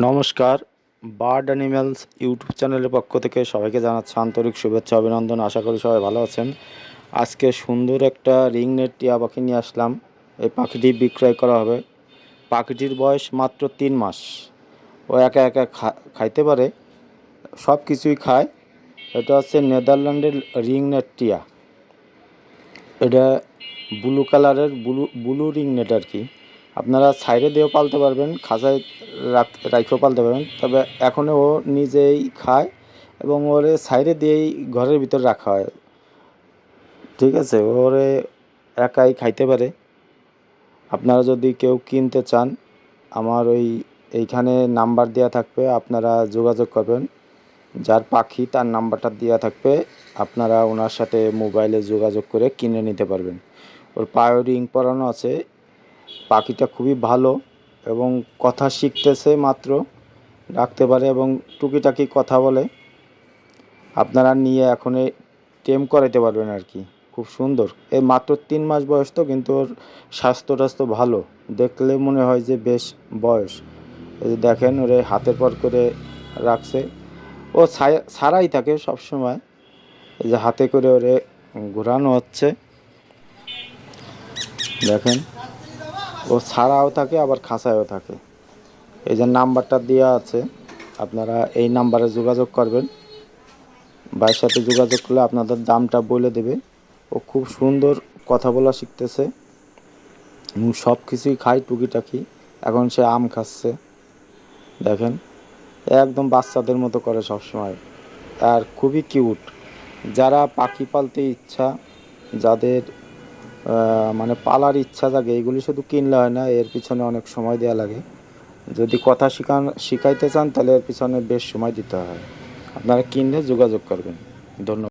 নমস্কার, bird animals YouTube চ্যানেলের পক্ষ থেকে সবাইকে জানাচ্ছি আন্তরিক শুভেচ্ছা অভিনন্দন। আশা করি সবাই ভালো আছেন। আজকে সুন্দর একটা রিংনেট টিয়া পাখি নিয়ে আসলাম। এই পাখিটি বিক্রয় করা হবে। পাখিটির বয়স মাত্র 3 মাস। ও একা একা খাইতে পারে, সব কিছুই খায়। এটা হচ্ছে নেদারল্যান্ডের রিংনেট টিয়া। এটা ব্লু কালারের ব্লু রিংনেট আর কি। আপনারা সাইডে দিয়েও পালতে পারবেন, খাঁচায় রাখেও পালতে পারবেন। তবে এখন ও নিজেই খায় এবং ওরে সাইডে দিয়েই ঘরের ভিতর রাখা হয়। ঠিক আছে, ওরে একাই খাইতে পারে। আপনারা যদি কেউ কিনতে চান, আমার এইখানে নাম্বার দেওয়া থাকবে, আপনারা যোগাযোগ করবেন। যার পাখি তার নাম্বারটা দেওয়া থাকবে, আপনারা ওনার সাথে মোবাইলে যোগাযোগ করে কিনে নিতে পারবেন। ওর পায়ে রিং পরানো আছে। পাখিটা খুবই ভালো এবং কথা শিখতেছে মাত্র, ডাকতে পারে এবং টুকিটাকি কথা বলে। আপনারা নিয়ে এখনই টেম করাইতে পারবেন আর কি। খুব সুন্দর। এই মাত্র 3 মাস বয়স তো, কিন্তু ওর স্বাস্থ্য ভালো। দেখলে মনে হয় যে বেশ বয়স। এই যে দেখেন, ওরে হাতের পর করে রাখছে। ও ছাড়াই থাকে সব সময়। এই যে হাতে করে ওরে ঘোরানো হচ্ছে, দেখেন। ও ছাড়াও থাকে আবার খাঁচায়ও থাকে। এই যে নাম্বারটা দেওয়া আছে, আপনারা এই নাম্বারে যোগাযোগ করবেন। ভাইয়ের সাথে যোগাযোগ করলে আপনাদের দামটা বলে দেবে। ও খুব সুন্দর কথা বলা শিখতেছে এবং সব কিছুই খায় টুকিটাকি। এখন সে আম খাচ্ছে, দেখেন। একদম বাচ্চাদের মতো করে সব সময়, আর খুবই কিউট। যারা পাখি পালতে ইচ্ছা, যাদের মানে পালার ইচ্ছা জাগে, এগুলি শুধু কিনলে হয় না, এর পিছনে অনেক সময় দেওয়া লাগে। যদি কথা শিখাইতে চান তাহলে এর পিছনে বেশ সময় দিতে হয়। আপনারা কিনলে যোগাযোগ করবেন। ধন্যবাদ।